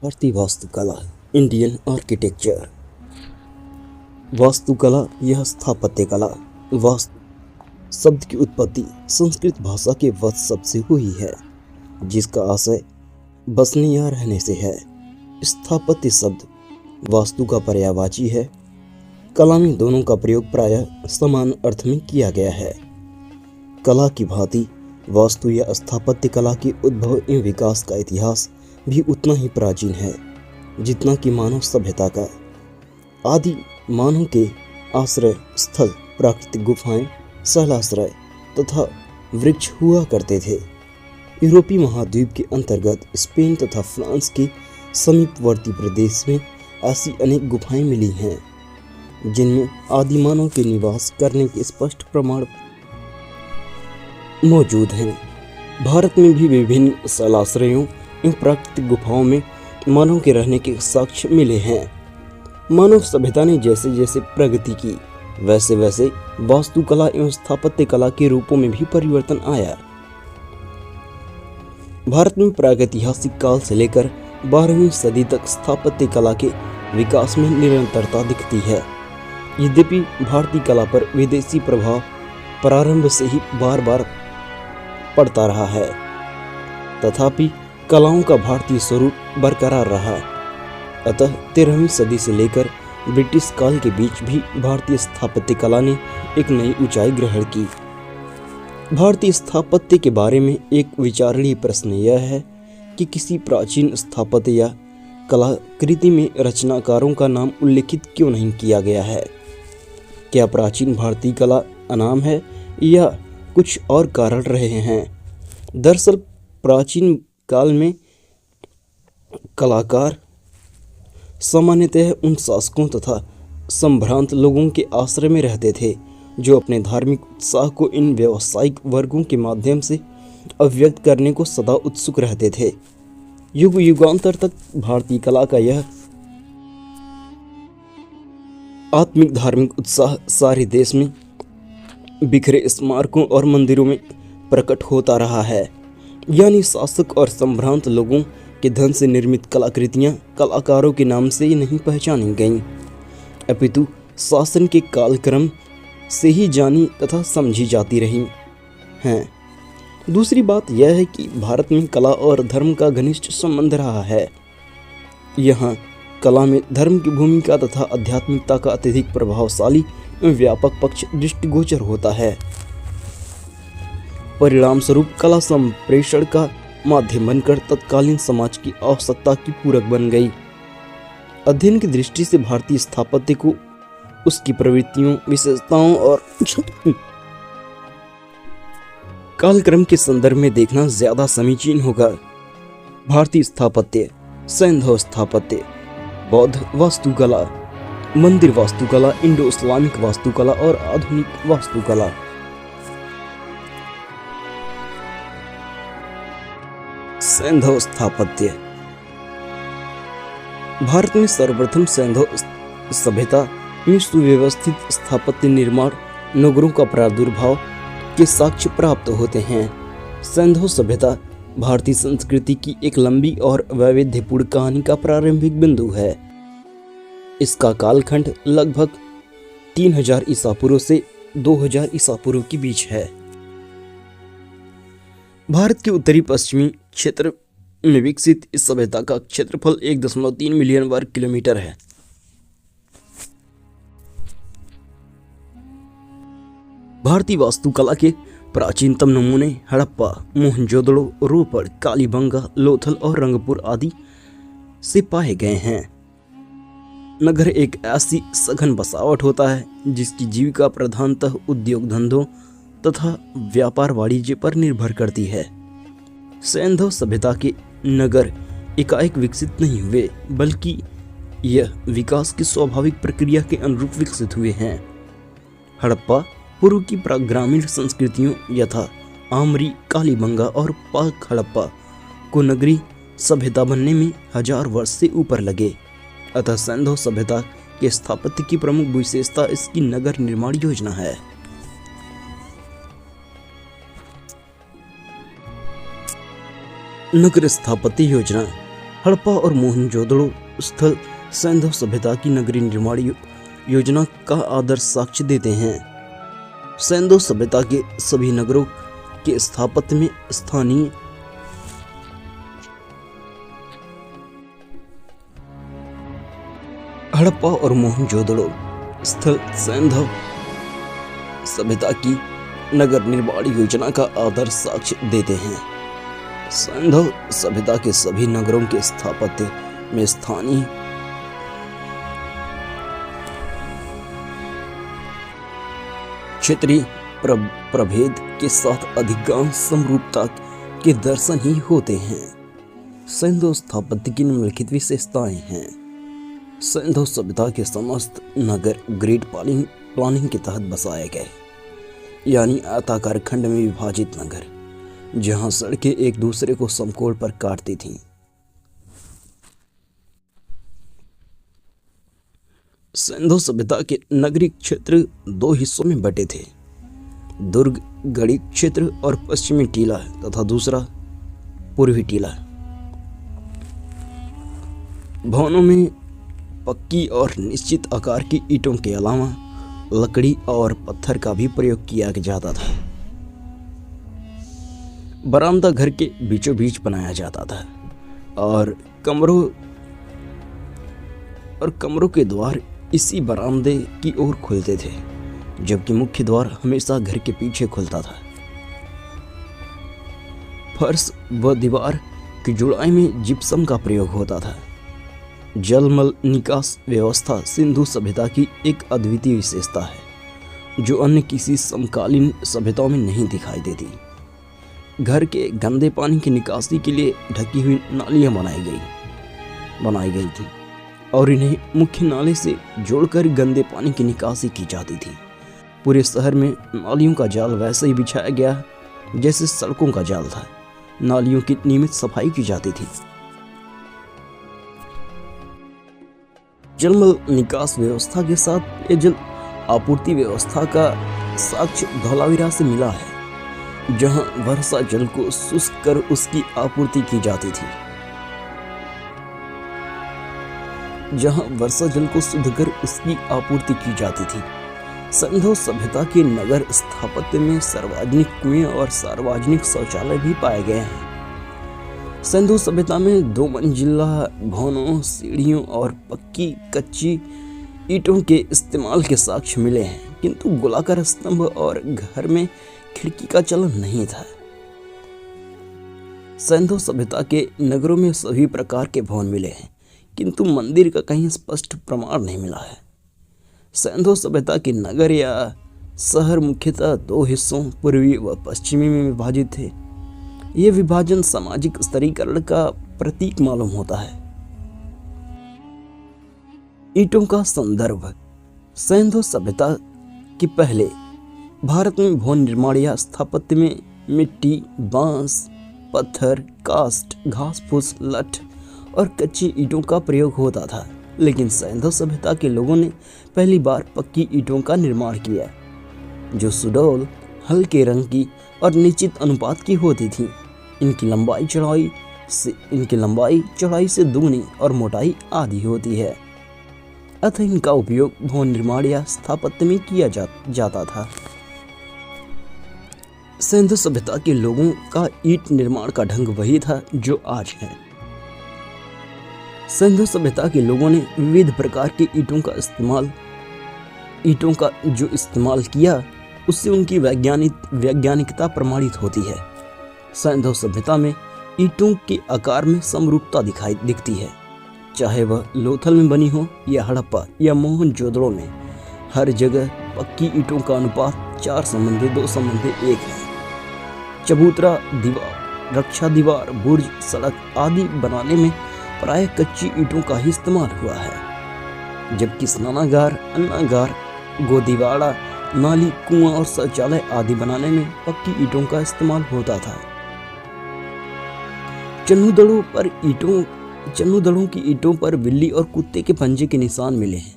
भारतीय वास्तुकला, Indian architecture. वास्तुकला यह स्थापत्य कला। वास्तु शब्द की उत्पत्ति संस्कृत भाषा के वत्सव से हुई है, जिसका आशय बसने या रहने से है। स्थापत्य शब्द वास्तु का पर्यायवाची है। कला में दोनों का प्रयोग प्रायः समान अर्थ में किया गया है। कला की भांति वास्तु या स्थापत्य कला के उद्भव एवं विकास का इतिहास भी उतना ही प्राचीन है जितना कि मानव सभ्यता का। आदि मानव के आश्रय स्थल प्राकृतिक गुफाएं, शैलाश्रय तथा वृक्ष हुआ करते थे। यूरोपीय महाद्वीप के अंतर्गत स्पेन तथा फ्रांस के समीपवर्ती प्रदेश में ऐसी अनेक गुफाएं मिली हैं, जिनमें आदि मानव के निवास करने के स्पष्ट प्रमाण मौजूद हैं। भारत में भी विभिन्न शैलाश्रयों एवं प्राकृतिक गुफाओं में मानव के रहने के साक्ष्य मिले हैं। मानव सभ्यता ने जैसे जैसे प्रगति की, वैसे वैसे वास्तुकला एवं स्थापत्य कला के रूपों में भी परिवर्तन आया। भारत में प्रागैतिहासिक काल से लेकर 12वीं सदी तक स्थापत्य कला के विकास में निरंतरता दिखती है। यद्यपि भारतीय कला पर विदेशी प्रभाव प्रारंभ से ही बार बार पड़ता रहा है, तथापि कलाओं का भारतीय स्वरूप बरकरार रहा। अतः 13वीं सदी से लेकर ब्रिटिश काल के बीच भी भारतीय स्थापत्य कला ने एक नई ऊंचाई ग्रहण की। भारतीय स्थापत्य के बारे में एक विचारणीय प्रश्न यह है कि किसी प्राचीन स्थापत्य या कलाकृति में रचनाकारों का नाम उल्लेखित क्यों नहीं किया गया है। क्या प्राचीन भारतीय कला अनाम है या कुछ और कारण रहे हैं। दरअसल प्राचीन काल में कलाकार सामान्यतः उन शासकों तथा संभ्रांत लोगों के आश्रय में रहते थे जो अपने धार्मिक उत्साह को इन व्यावसायिक वर्गों के माध्यम से अभिव्यक्त करने को सदा उत्सुक रहते थे। युग युगांतर तक भारतीय कला का यह आत्मिक धार्मिक उत्साह सारे देश में बिखरे स्मारकों और मंदिरों में प्रकट होता रहा है। यानी शासक और संभ्रांत लोगों के धन से निर्मित कलाकृतियां कलाकारों के नाम से ही नहीं पहचानी गईं, अपितु शासन के कालक्रम से ही जानी तथा समझी जाती रही हैं। दूसरी बात यह है कि भारत में कला और धर्म का घनिष्ठ संबंध रहा है। यहाँ कला में धर्म की भूमिका तथा आध्यात्मिकता का अत्यधिक प्रभावशाली एवं व्यापक पक्ष दृष्टिगोचर होता है। परिणाम स्वरूप कला संप्रेषण का माध्यम बनकर तत्कालीन समाज की आवश्यकता की पूरक बन गई। अध्ययन की दृष्टि से भारतीय स्थापत्य को उसकी प्रवृत्तियों, विशेषताओं और कालक्रम के संदर्भ में देखना ज्यादा समीचीन होगा। भारतीय स्थापत्य, सैंधव स्थापत्य, बौद्ध वास्तुकला, मंदिर वास्तुकला, इंडो इस्लामिक वास्तुकला और आधुनिक वास्तुकला। सैंधव स्थापत्य। भारत में सर्वप्रथम सैंधव सभ्यता में सुव्यवस्थित स्थापत्य निर्माण नगरों का प्रादुर्भाव के साक्ष्य प्राप्त होते हैं। सैंधव सभ्यता भारतीय संस्कृति की एक लंबी और वैविध्यपूर्ण कहानी का प्रारंभिक बिंदु है। इसका कालखंड लगभग 3000 ईसा पूर्व से 2000 ईसा पूर्व के बीच है। भारत के उत्तरी पश्चिमी क्षेत्र में विकसित इस सभ्यता का क्षेत्रफल 1.3 मिलियन वर्ग किलोमीटर है। भारतीय वास्तुकला के प्राचीनतम नमूने हड़प्पा, मोहनजोदड़ो, रोपड़, कालीबंगा, लोथल और रंगपुर आदि से पाए गए हैं। नगर एक ऐसी सघन बसावट होता है जिसकी जीविका प्रधानतः उद्योग धंधों तथा व्यापार वाणिज्य पर निर्भर करती है। सैंधव सभ्यता के नगर एकाएक विकसित नहीं हुए, बल्कि यह विकास की स्वाभाविक प्रक्रिया के अनुरूप विकसित हुए हैं। हड़प्पा पूर्व की ग्रामीण संस्कृतियों यथा आमरी, कालीबंगा और पाक हड़प्पा को नगरी सभ्यता बनने में 1000 वर्ष से ऊपर लगे। अतः सैंधव सभ्यता के स्थापत्य की प्रमुख विशेषता इसकी नगर निर्माण योजना है। नगर स्थापत्य योजना। हड़प्पा और मोहनजोदड़ो स्थल सैंधव सभ्यता की नगरीय निर्माण योजना का आदर्श साक्ष्य देते हैं। सैंधव सभ्यता के सभी नगरों के स्थापत्य में स्थानीय हड़प्पा और मोहनजोदड़ो स्थल सैंधव सभ्यता की नगर निर्माण योजना का आदर्श साक्ष्य देते हैं। सैंधव सभ्यता के सभी नगरों के स्थापत्य में स्थानीय क्षेत्रीय प्रभेद के साथ अधिकांश समरूपता के दर्शन ही होते हैं। सैंधव स्थापत्य की निम्नलिखित विशेषताएं हैं। सैंधव सभ्यता के समस्त नगर ग्रिड प्लानिंग के तहत बसाए गए, यानी आयताकार खंड में विभाजित नगर, जहां सड़कें एक दूसरे को समकोण पर काटती थीं। सैंधव सभ्यता के नगरीय क्षेत्र दो हिस्सों में बटे थे, दुर्ग गढ़ी क्षेत्र और पश्चिमी टीला तथा दूसरा पूर्वी टीला। भवनों में पक्की और निश्चित आकार की ईंटों के अलावा लकड़ी और पत्थर का भी प्रयोग किया जाता था। बरामदा घर के बीचों बीच बनाया जाता था और कमरों के द्वार इसी बरामदे की ओर खुलते थे, जबकि मुख्य द्वार हमेशा घर के पीछे खुलता था। फर्श व दीवार की जुड़ाई में जिप्सम का प्रयोग होता था। जलमल निकास व्यवस्था सिंधु सभ्यता की एक अद्वितीय विशेषता है, जो अन्य किसी समकालीन सभ्यताओं में नहीं दिखाई देती। घर के गंदे पानी की निकासी के लिए ढकी हुई नालियां बनाई गई थी और इन्हें मुख्य नाले से जोड़कर गंदे पानी की निकासी की जाती थी। पूरे शहर में नालियों का जाल वैसे ही बिछाया गया जैसे सड़कों का जाल था। नालियों की नियमित सफाई की जाती थी। जलमल निकास व्यवस्था के साथ पेयजल आपूर्ति व्यवस्था का साक्ष्य धौलावीरा से मिला है, जहां वर्षा जल को शुष्क कर उसकी आपूर्ति की जाती थी। सैंधव सभ्यता के नगर स्थापत्य में सार्वजनिक कुएं और सार्वजनिक शौचालय भी पाए गए हैं। सैंधव सभ्यता में 2 मंजिला भवनों, सीढ़ियों और पक्की कच्ची ईंटों के इस्तेमाल के साक्ष्य मिले हैं, किंतु गोलाकार स्तंभ और घर में खिड़की का चलन नहीं था। सैंधव सभ्यता के नगरों में सभी प्रकार के भवन मिले हैं, किंतु मंदिर का कहीं स्पष्ट प्रमाण नहीं मिला है। सैंधव सभ्यता के नगर या शहर मुख्यतः 2 हिस्सों पूर्वी व पश्चिमी में विभाजित थे। यह विभाजन सामाजिक स्तरीकरण का प्रतीक मालूम होता है। ईंटों का संदर्भ। सैंधव सभ्यता के पहले भारत में भवन निर्माण या स्थापत्य में मिट्टी, बांस, पत्थर, कास्ट, घास फूस, लठ और कच्ची ईंटों का प्रयोग होता था, लेकिन सैंधव सभ्यता के लोगों ने पहली बार पक्की ईंटों का निर्माण किया, जो सुडौल, हल्के रंग की और निश्चित अनुपात की होती थी। इनकी लंबाई चौड़ाई से दुगनी और मोटाई आधी होती है, अतः इनका उपयोग भवन निर्माण या स्थापत्य में किया जाता था। सैंधव सभ्यता के लोगों का ईंट निर्माण का ढंग वही था जो आज है। सैंधव सभ्यता के लोगों ने विविध प्रकार के ईंटों का जो इस्तेमाल किया, उससे उनकी वैज्ञानिकता प्रमाणित होती है। सैंधव सभ्यता में ईंटों के आकार में समरूपता दिखती है, चाहे वह लोथल में बनी हो या हड़प्पा या मोहनजोदड़ो में। हर जगह पक्की ईंटों का अनुपात 4:2:1 है। चबूतरा, दीवार, रक्षा दीवार, बुर्ज, सड़क आदि बनाने में प्राय कच्ची ईंटों का ही इस्तेमाल हुआ है, जबकि स्नानागार, अन्नागार, गोदीवाड़ा, नाली, कुआं और शौचालय आदि बनाने में पक्की ईंटों का इस्तेमाल होता था। चन्नूदड़ों की ईंटों पर बिल्ली और कुत्ते के पंजे के निशान मिले हैं।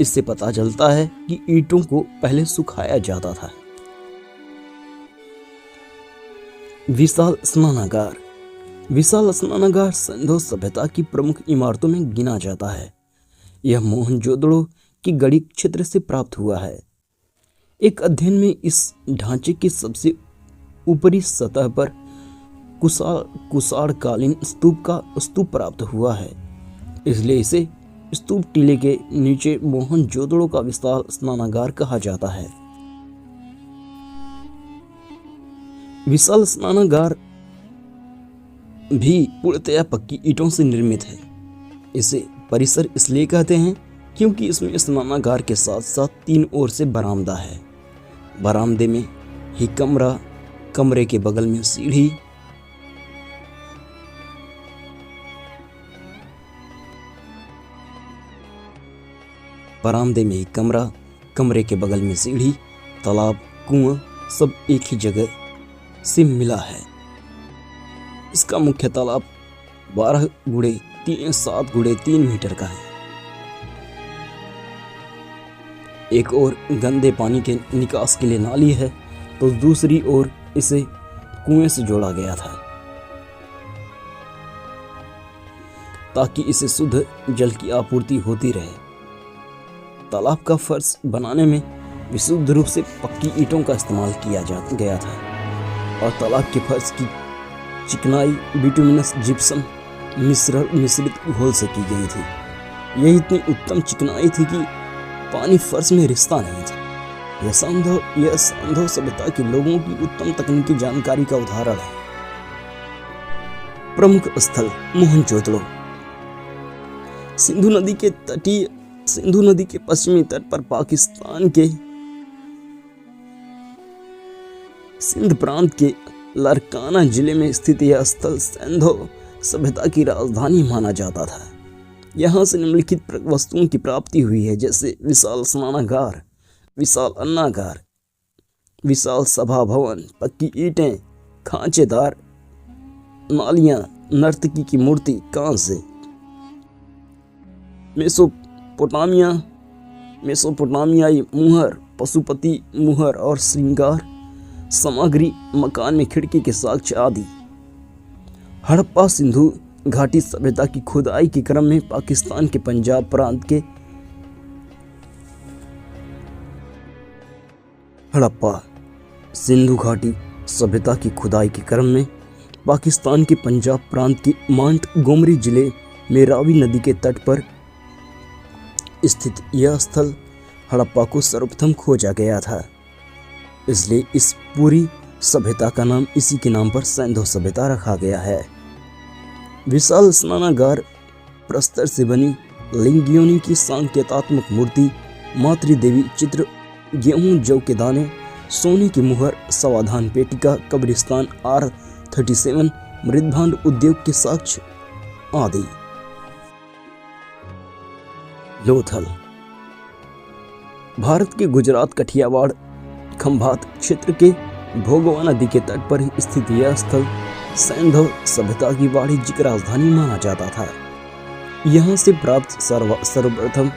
इससे पता चलता है कि ईंटों को पहले सुखाया जाता था। विशाल स्नानागार। विशाल स्नानागार सिंधु सभ्यता की प्रमुख इमारतों में गिना जाता है। यह मोहनजोदड़ो की गढ़ी क्षेत्र से प्राप्त हुआ है। एक अध्ययन में इस ढांचे की सबसे ऊपरी सतह पर कुषाणकालीन स्तूप प्राप्त हुआ है, इसलिए इसे स्तूप टीले के नीचे मोहनजोदड़ो का विशाल स्नानागार कहा जाता है। विशाल स्नानागार भी पूर्णतया पक्की ईंटों से निर्मित है। इसे परिसर इसलिए कहते हैं क्योंकि इसमें स्नानागार के साथ साथ 3 ओर से बरामदा है। बरामदे में ही कमरे के बगल में सीढ़ी, कमरे के बगल में सीढ़ी, तालाब, कुआं सब एक ही जगह से मिला है। इसका मुख्य तालाब 7 मीटर का है। एक ओर गंदे पानी के निकास के लिए नाली है, तो दूसरी ओर इसे कुएं से जोड़ा गया था ताकि इसे शुद्ध जल की आपूर्ति होती रहे। तालाब का फर्श बनाने में विशुद्ध रूप से पक्की ईंटों का इस्तेमाल किया गया था और तालाब के फर्श की चिकनाई बिटुमिनस जिप्सम मिश्रित घोल से की गई थी। यह इतनी उत्तम चिकनाई थी कि पानी फर्श में रिश्ता नहीं था। यह सिंधु सभ्यता के लोगों की उत्तम तकनीकी जानकारी का उदाहरण है। प्रमुख स्थल मोहनजोदड़ो। सिंधु नदी के पश्चिमी तट पर पाकिस्तान के सिंध प्रांत के लारकाना जिले में स्थित यह स्थल सिंधु सभ्यता की राजधानी माना जाता था। यहाँ से निम्नलिखित वस्तुओं की प्राप्ति हुई है, जैसे विशाल स्नानागार, विशाल अन्नागार, विशाल सभा भवन, पक्की ईंटें, खांचेदार नालियां, नर्तकी की मूर्ति, कांस्य, मेसोपोटामियाई मुहर, पशुपति मुहर और श्रृंगार सामग्री, मकान में खिड़की के साक्ष्य आदि। हड़प्पा सिंधु घाटी सभ्यता की खुदाई के क्रम में पाकिस्तान के पंजाब प्रांत के हड़प्पा सिंधु घाटी सभ्यता की खुदाई के क्रम में पाकिस्तान के पंजाब प्रांत के मोंटगोमरी जिले में रावी नदी के तट पर स्थित यह स्थल हड़प्पा को सर्वप्रथम खोजा गया था। इसलिए इस पूरी सभ्यता का नाम इसी के नाम पर सिंधु सभ्यता रखा गया है। विशाल स्नानागार प्रस्तर से बनी लिंगियोनी की सांकेतात्मक मूर्ति, मातृदेवी चित्र, गेहूं जौ के दाने, सोने की मुहर, समाधान पेटिका, कब्रिस्तान R37, मृदभांड उद्योग के साक्ष्य आदि। लोथल। भारत के गुजरात कठियावाड़ खंभात क्षेत्र के भोगवा नदी के तट पर स्थित यह स्थल सिंधु सभ्यता की वाणिज्यिक राजधानी माना जाता था। यहाँ से प्राप्त सर्वप्रथम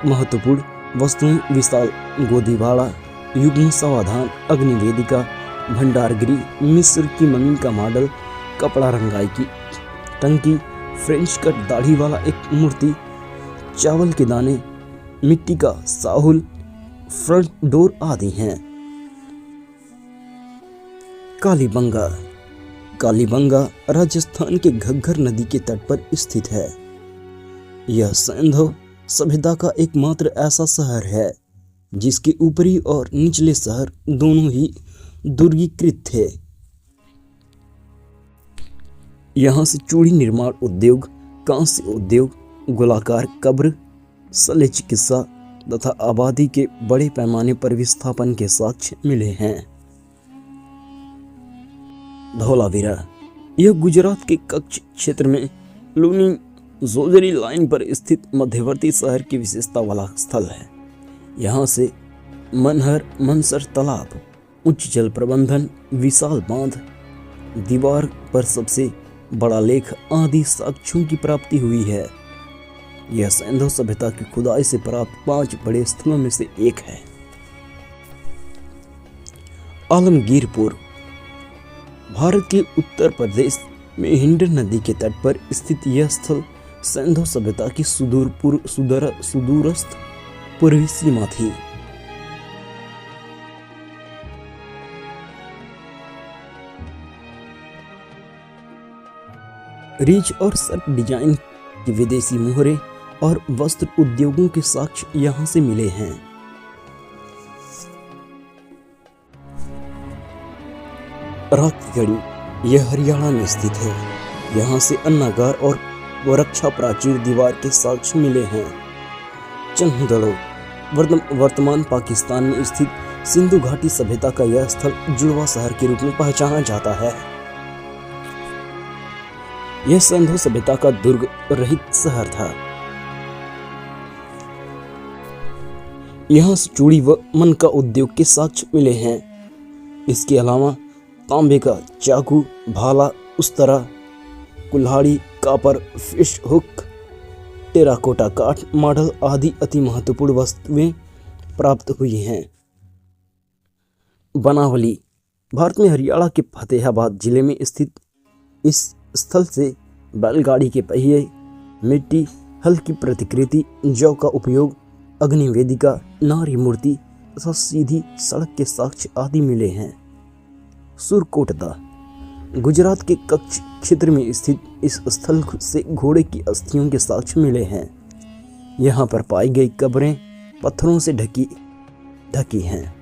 महत्वपूर्ण वस्तुएं विशाल गोदीवाड़ा, युग्म समाधान, अग्निवेदिका, भंडारगिरी, मिस्र की मम्मी का मॉडल, कपड़ा रंगाई की टंकी, फ्रेंच कट दाढ़ी वाला एक मूर्ति, चावल के दाने, मिट्टी का साहुल, फ्रंट डोर आदि हैं। कालीबंगा राजस्थान के घग्गर नदी के तट पर स्थित है। यह सिंधु सभ्यता का एकमात्र ऐसा शहर है जिसके ऊपरी और निचले शहर दोनों ही दुर्गीकृत थे। यहाँ से चूड़ी निर्माण उद्योग, कांस्य उद्योग, गोलाकार कब्र, शल्य चिकित्सा तथा आबादी के बड़े पैमाने पर विस्थापन के साक्ष्य मिले हैं। धौलावीरा। यह गुजरात के कच्छ क्षेत्र में लूनी जोजरी लाइन पर स्थित मध्यवर्ती शहर की विशेषता वाला स्थल है। यहाँ से मनसर तालाब, उच्च जल प्रबंधन, विशाल बांध, दीवार पर सबसे बड़ा लेख आदि साक्ष्यों की प्राप्ति हुई है। यह सिंधु सभ्यता की खुदाई से प्राप्त 5 बड़े स्थलों में से एक है। आलमगीरपुर। भारत के उत्तर प्रदेश मेहिंड नदी के तट पर स्थित यह स्थल सिंधु सभ्यता की सुदूरस्थ पूर्वी सीमा थी। रीच और सर्प डिजाइन के विदेशी मोहरे और वस्त्र उद्योगों के साक्ष्य यहाँ से मिले हैं। राख की गढ़ी यह हरियाणा में स्थित है। यहाँ से अन्नागार और रक्षा प्राचीर दीवार के साक्ष्य मिले हैं। चन्हुदड़ो वर्तमान पाकिस्तान में स्थित सिंधु घाटी सभ्यता का यह स्थल जुड़वा शहर के रूप में पहचाना जाता है। यह सिंधु सभ्यता का दुर्ग रहित शहर था। यहाँ से चूड़ी व मन का उद्योग के साक्ष्य मिले हैं। इसके अलावा तांबे का चाकू, भाला, उस्तरा, कुल्हाड़ी, कापर, फिश हुक, टेराकोटा काठ मॉडल आदि अति महत्वपूर्ण वस्तुएं प्राप्त हुई हैं। बनावली भारत में हरियाणा के फतेहाबाद जिले में स्थित इस स्थल से बैलगाड़ी के पहिए, मिट्टी, हल की प्रतिकृति, जौ का उपयोग, अग्निवेदिका, नारी मूर्ति तथा सीधी सड़क के साक्ष्य आदि मिले हैं। सुरकोटदा गुजरात के कच्छ क्षेत्र में स्थित इस स्थल से घोड़े की अस्थियों के साक्ष्य मिले हैं। यहाँ पर पाई गई कब्रें पत्थरों से ढकी हैं।